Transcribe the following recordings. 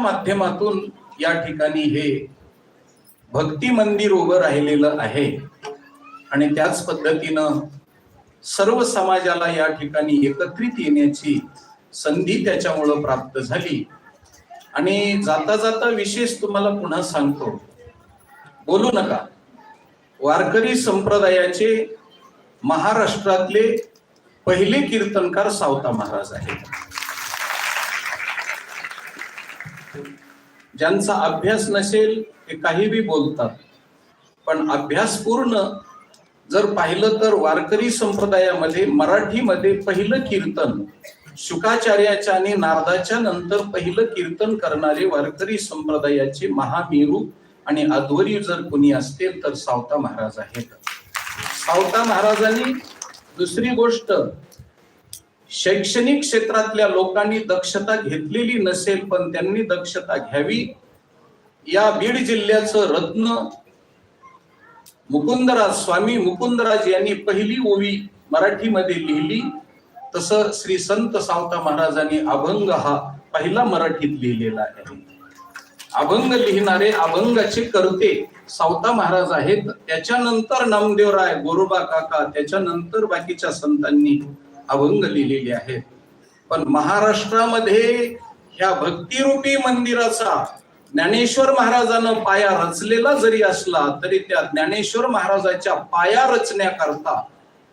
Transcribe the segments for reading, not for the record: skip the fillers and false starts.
माध्यमातून या ठिकाणी हे भक्ती मंदिर उभं राहिलेलं आहे आणि त्याच पद्धतीनं सर्व समाजाला या ठिकाणी एकत्रित येण्याची संधी त्याच्यामुळे प्राप्त झाली। आणि जाता जाता विशेष तुम्हाला पुन्हा सांगतो, बोलू नका, वारकरी संप्रदायाचे महाराष्ट्रातले पहिले कीर्तनकार सावता महाराज आहेत, ज्यांचा अभ्यास नसेल ते काही बी बोलतात, पण अभ्यासपूर्ण जर पाहिलं तर वारकरी संप्रदायामध्ये मराठीमध्ये पहिलं कीर्तन शुकाचार्याच्या आणि नारदाच्या नंतर पहिलं कीर्तन करणारे वारकरी संप्रदायाचे महामेरू आणि अध्वरी जर कोणी असतील तर सावता महाराज आहेत। सावता महाराजांनी दुसरी गोष्ट, शैक्षणिक क्षेत्रातल्या लोकांनी दक्षता घेतलेली नसेल पण त्यांनी दक्षता घ्यावी। या बीड जिल्ह्याचं रत्न मुकुंदराज, स्वामी मुकुंदराज यांनी पहिली ओवी मराठीमध्ये लिहिली, तसं श्री संत सावता महाराजांनी अभंग हा पहिला मराठीत लिहिलेला आहे। अभंग लिहिणारे, अभंगाचे कर्ते सावता महाराज आहेत। त्याच्यानंतर नामदेवराय, गोरोबा काका, त्याच्यानंतर बाकीच्या संतांनी अभंग लिहिलेले आहेत। पण महाराष्ट्रामध्ये ह्या भक्तिरूपी मंदिराचा ज्ञानेश्वर महाराजांना पाया रचलेला जरी असला तरी त्या ज्ञानेश्वर महाराजाच्या पाया रचण्याकरता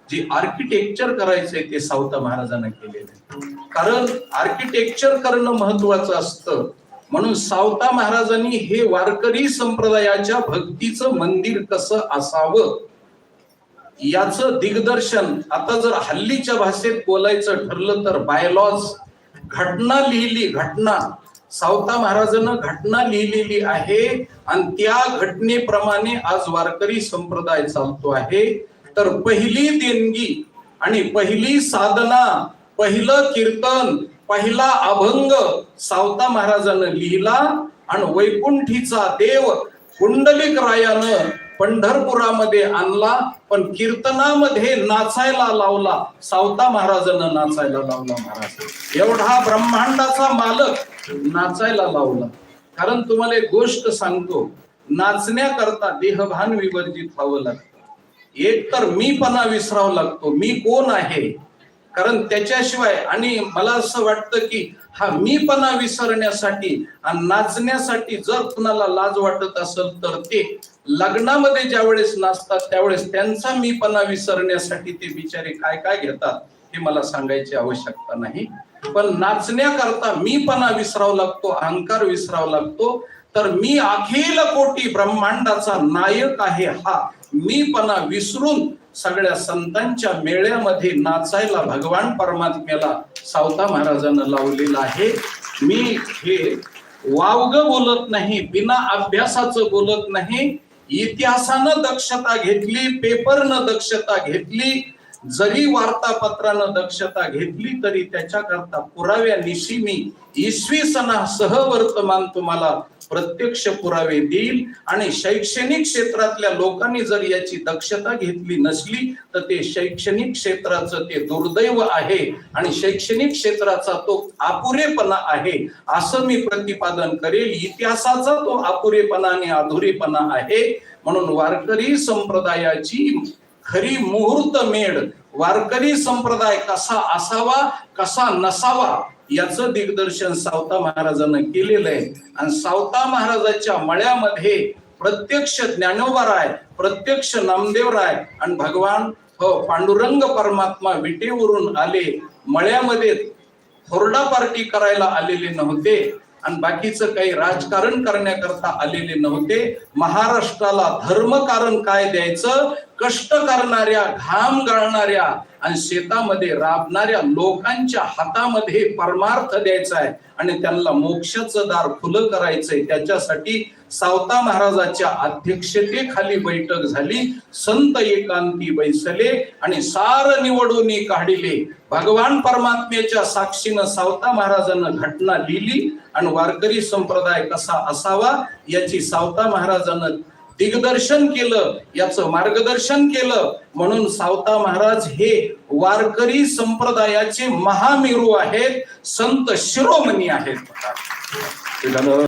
जे आर्किटेक्चर करायचंय ते सावता महाराजांना केलेलं, कारण आर्किटेक्चर करणं महत्वाचं असतं। म्हणून सावता महाराजांनी हे वारकरी संप्रदायाच्या भक्तीचं मंदिर कसं असावं याचं दिग्दर्शन, आता जर हल्लीच्या भाषेत बोलायचं ठरलं तर बायलॉज, घटना लिहिली, घटना सावता महाराजांना घटना लिहिलेली आहे आणि त्या घटनेप्रमाणे आज वारकरी संप्रदाय चालतो आहे। तर पहिली देणगी आणि पहिली साधना, पहिलं कीर्तन, पहिला अभंग सावता महाराजांना लिहिला आणि वैकुंठीचा देव कुंडलिक रायानं पंढरपुरामध्ये आणला, पण कीर्तनामध्ये नाचायला लावला सावता महाराजांना, नाचायला लावला महाराज, एवढा ब्रह्मांडाचा मालक नाचायला लावला। कारण तुम्हाला एक गोष्ट सांगतो, नाचण्याकरता देहभान विवर्जित व्हावं लागतं। एक तर मीपणा विसरावा लागतो, मी कोण आहे, कारण त्याच्याशिवाय, आणि मला असं वाटतं की हा मीपणा विसरण्यासाठी आणि नाचण्यासाठी जर कुणाला लाज वाटत असेल तर ते लग्नामध्ये ज्या वेळेस नाचतात त्यावेळेस त्यांचा मीपणा विसरण्यासाठी ते बिचारे काय काय घेतात हे मला सांगायची आवश्यकता नाही। पण नाचण्याकरता मीपणा विसरावा लागतो, अहंकार विसरावा लागतो। तर मी अखिल कोटी ब्रह्मांडाचा नायक आहे हा मीपणा विसरून सगळ्या संतांच्या मेळ्यामध्ये नाचायला भगवान परमात्म्याला सावता महाराजांना लावलेला आहे। मी हे वावग बोलत नाही, बिना अभ्यासाचं बोलत नाही, इतिहासानं दक्षता घेतली, पेपरनं दक्षता घेतली, जरी वार्तापत्रानं दक्षता घेतली तरी त्याच्याकरता पुराव्यानिशी मी इसवी सणासह वर्तमान तुम्हाला प्रत्यक्ष पुरावे देईल। आणि शैक्षणिक क्षेत्रातल्या लोकांनी जर याची दक्षता घेतली नसली तर ते शैक्षणिक क्षेत्राचं ते दुर्दैव आहे आणि शैक्षणिक क्षेत्राचा तो अपुरेपणा आहे असं मी प्रतिपादन करेल। इतिहासाचा तो अपुरेपणा आणि अधुरेपणा आहे। म्हणून वारकरी संप्रदायाची खरी मुहूर्त मेढ, वारकरी संप्रदाय कसा असावा कसा नसावा याचं दिग्दर्शन सावता महाराजांना केलेलं आहे। आणि सावता महाराजाच्या मळ्यामध्ये प्रत्यक्ष ज्ञानोबाराय, प्रत्यक्ष नामदेवराय आणि भगवान पांडुरंग परमात्मा विटेवरून आले, मळ्यामध्ये थोरडा पार्टी करायला आलेले नव्हते आणि बाकीचं काही राजकारण करण्याकरता आलेले नव्हते। महाराष्ट्राला धर्मकारण काय द्यायचं, कष्ट करणाऱ्या, घाम गाळणाऱ्या आणि शेतामध्ये राबणाऱ्या लोकांच्या हातामध्ये परमार्थ द्यायचा आहे आणि त्यांना मोक्षाचं दार खुलं करायचंय। त्याच्यासाठी सावता महाराजाच्या अध्यक्षतेखाली बैठक झाली, संत एकांती बैसले आणि सार निवडून काढिले। भगवान परमात्म्याच्या साक्षीनं सावता महाराजांना घटना लिहिली आणि वारकरी संप्रदाय कसा असावा याची सावता महाराजांना दिग्दर्शन केलं, याचं मार्गदर्शन केलं। म्हणून सावता महाराज हे वारकरी संप्रदायाचे महामेरू आहेत, संत शिरोमणी आहेत। ते झालं